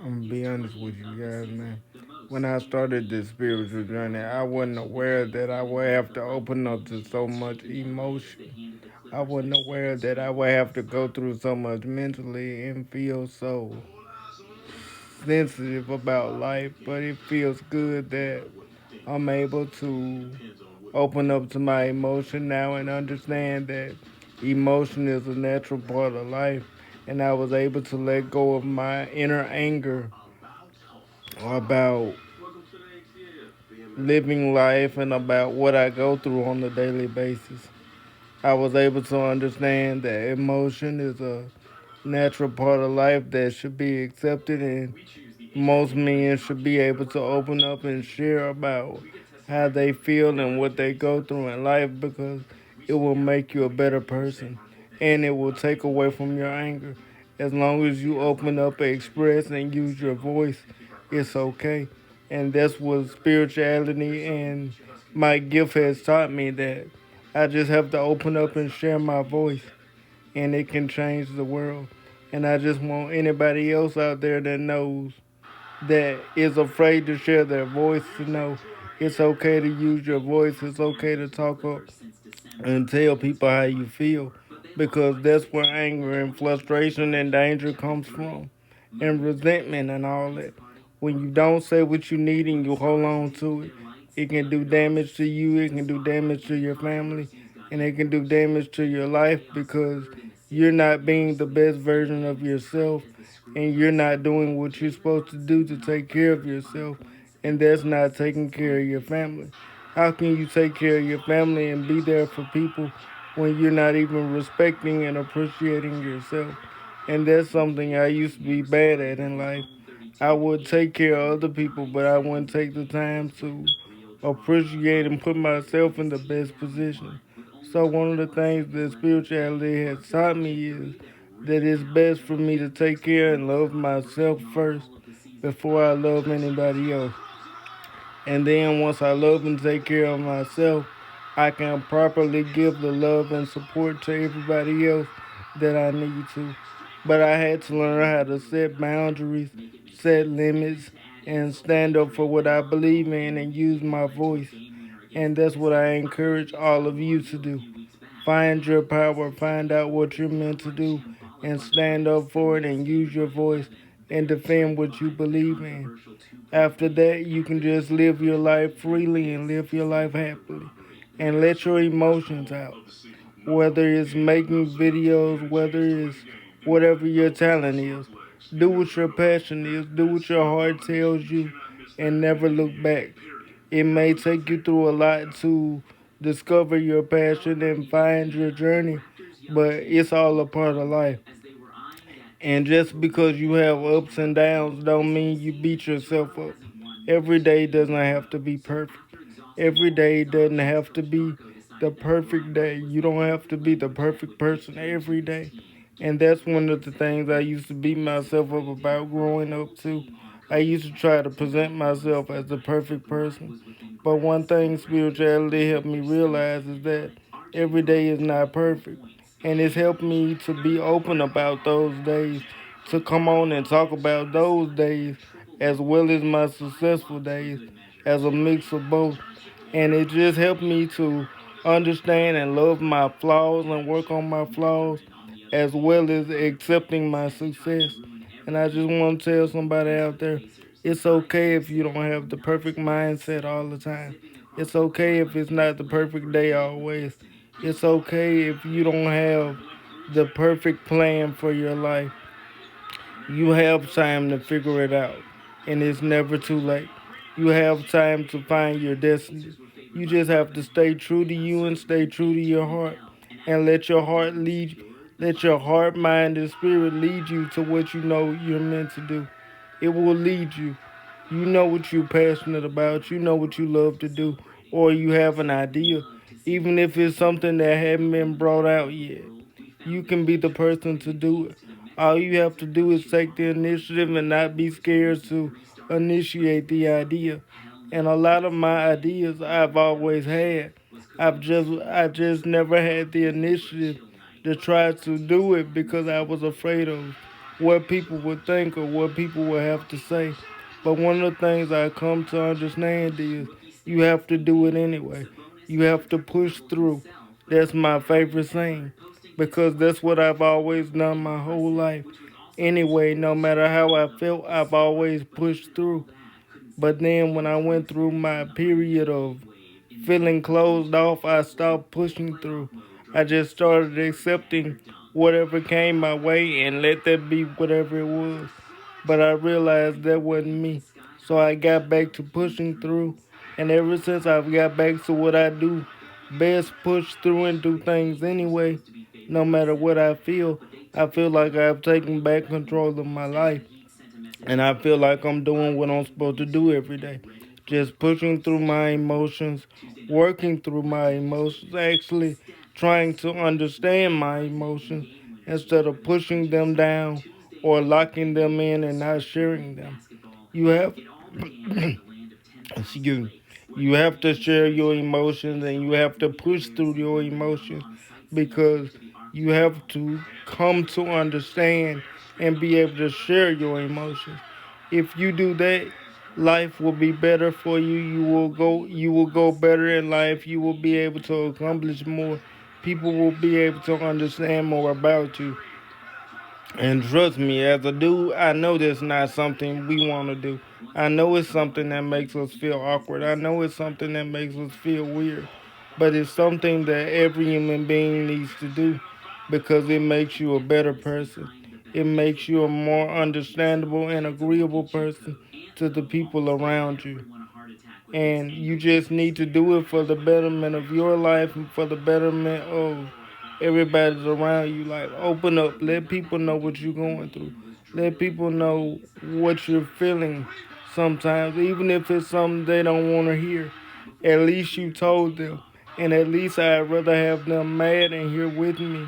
I'm gonna be honest with you guys, man. When I started this spiritual journey, I wasn't aware that I would have to open up to so much emotion. I wasn't aware that I would have to go through so much mentally and feel so sensitive about life. But it feels good that I'm able to open up to my emotion now and understand that emotion is a natural part of life. And I was able to let go of my inner anger about living life and about what I go through on a daily basis. I was able to understand that emotion is a natural part of life that should be accepted, and most men should be able to open up and share about how they feel and what they go through in life because it will make you a better person and it will take away from your anger. As long as you open up and express and use your voice, it's okay. And that's what spirituality and my gift has taught me, that I just have to open up and share my voice and it can change the world. And I just want anybody else out there that knows, that is afraid to share their voice, to know it's okay to use your voice. It's okay to talk up and tell people how you feel, because that's where anger and frustration and danger comes from, and resentment and all that. When you don't say what you need and you hold on to it, it can do damage to you, it can do damage to your family, and it can do damage to your life because you're not being the best version of yourself and you're not doing what you're supposed to do to take care of yourself, and that's not taking care of your family. How can you take care of your family and be there for people when you're not even respecting and appreciating yourself? And that's something I used to be bad at in life. I would take care of other people, but I wouldn't take the time to appreciate and put myself in the best position. So one of the things that spirituality has taught me is that it's best for me to take care and love myself first before I love anybody else. And then once I love and take care of myself, I can properly give the love and support to everybody else that I need to. But I had to learn how to set boundaries, set limits, and stand up for what I believe in and use my voice. And that's what I encourage all of you to do. Find your power, find out what you're meant to do, and stand up for it and use your voice and defend what you believe in. After that, you can just live your life freely and live your life happily and let your emotions out. Whether it's making videos, whether it's whatever your talent is, do what your passion is, do what your heart tells you, and never look back. It may take you through a lot to discover your passion and find your journey, but it's all a part of life. And just because you have ups and downs don't mean you beat yourself up. Every day doesn't have to be perfect. Every day doesn't have to be the perfect day. You don't have to be the perfect person every day. And that's one of the things I used to beat myself up about growing up too. I used to try to present myself as the perfect person. But one thing spirituality helped me realize is that every day is not perfect. And it's helped me to be open about those days, to come on and talk about those days as well as my successful days, as a mix of both. And it just helped me to understand and love my flaws and work on my flaws as well as accepting my success. And I just want to tell somebody out there, it's okay if you don't have the perfect mindset all the time. It's okay if it's not the perfect day always. It's okay if you don't have the perfect plan for your life. You have time to figure it out, and it's never too late. You have time to find your destiny. You just have to stay true to you and stay true to your heart, and let your heart lead. Let your heart, mind, and spirit lead you to what you know you're meant to do. It will lead you. You know what you're passionate about. You know what you love to do, or you have an idea, even if it's something that hasn't been brought out yet. You can be the person to do it. All you have to do is take the initiative and not be scared to initiate the idea. And a lot of my ideas I've always had. I just never had the initiative to try to do it because I was afraid of what people would think or what people would have to say. But one of the things I come to understand is you have to do it anyway. You have to push through. That's my favorite saying because that's what I've always done my whole life. Anyway, no matter how I felt, I've always pushed through. But then when I went through my period of feeling closed off, I stopped pushing through. I just started accepting whatever came my way and let that be whatever it was. But I realized that wasn't me. So I got back to pushing through. And ever since I've got back to what I do best, push through and do things anyway, no matter what I feel like I've taken back control of my life. And I feel like I'm doing what I'm supposed to do every day. Just pushing through my emotions, working through my emotions, actually trying to understand my emotions instead of pushing them down or locking them in and not sharing them. You have excuse me, you have to share your emotions and you have to push through your emotions because you have to come to understand and be able to share your emotions. If you do that, life will be better for you. You will go better in life. You will be able to accomplish more. People will be able to understand more about you. And trust me, as a dude, I know that's not something we want to do. I know it's something that makes us feel awkward. I know it's something that makes us feel weird. But it's something that every human being needs to do because it makes you a better person. It makes you a more understandable and agreeable person to the people around you. And you just need to do it for the betterment of your life and for the betterment of everybody's around you. Like, open up, let people know what you're going through, let people know what you're feeling sometimes, even if it's something they don't want to hear. At least you told them, and at least I'd rather have them mad and here with me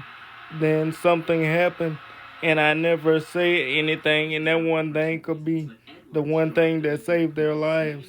than something happen and I never say anything, and that one thing could be the one thing that saved their lives.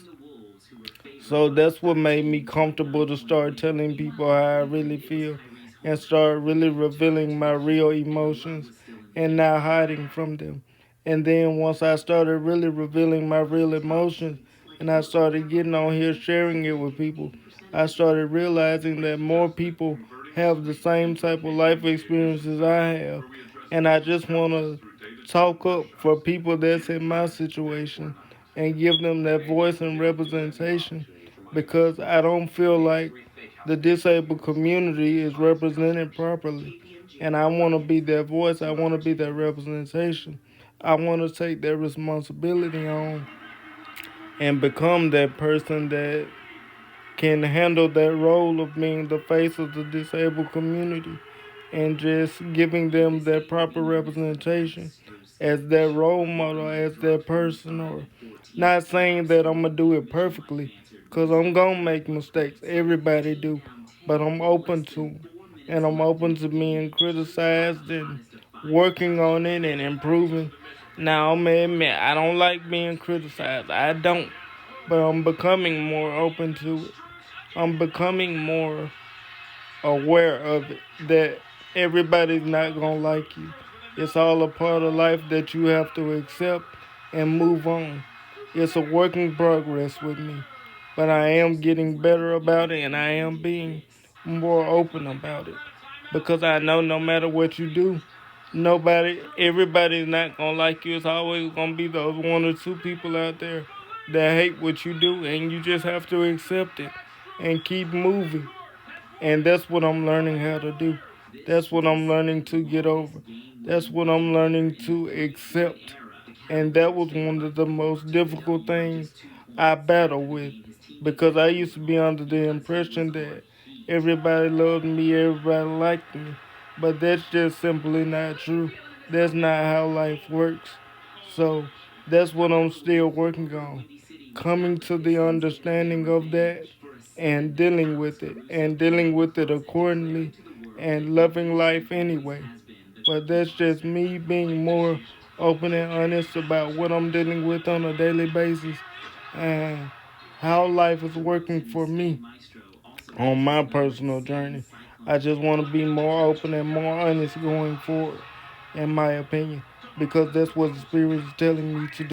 So that's what made me comfortable to start telling people how I really feel and start really revealing my real emotions and not hiding from them. And then once I started really revealing my real emotions and I started getting on here sharing it with people, I started realizing that more people have the same type of life experiences I have. And I just want to talk up for people that's in my situation and give them that voice and representation because I don't feel like the disabled community is represented properly. And I want to be that voice, I want to be that representation. I want to take that responsibility on and become that person that can handle that role of being the face of the disabled community and just giving them that proper representation as their role model, as their person, or not saying that I'm gonna do it perfectly, cause I'm gonna make mistakes. Everybody do, but I'm open to 'em. And I'm open to being criticized and working on it and improving. Now I'm gonna admit I don't like being criticized. I don't, but I'm becoming more open to it. I'm becoming more aware of it that everybody's not gonna like you. It's all a part of life that you have to accept and move on. It's a work in progress with me, but I am getting better about it and I am being more open about it because I know no matter what you do, everybody's not gonna like you. It's always gonna be those one or two people out there that hate what you do, and you just have to accept it and keep moving. And that's what I'm learning how to do. That's what I'm learning to get over. That's what I'm learning to accept. And that was one of the most difficult things I battled with because I used to be under the impression that everybody loved me, everybody liked me. But that's just simply not true. That's not how life works. So that's what I'm still working on. Coming to the understanding of that and dealing with it accordingly and loving life anyway. But that's just me being more open and honest about what I'm dealing with on a daily basis and how life is working for me on my personal journey. I just want to be more open and more honest going forward, in my opinion. because that's what the Spirit is telling me to do.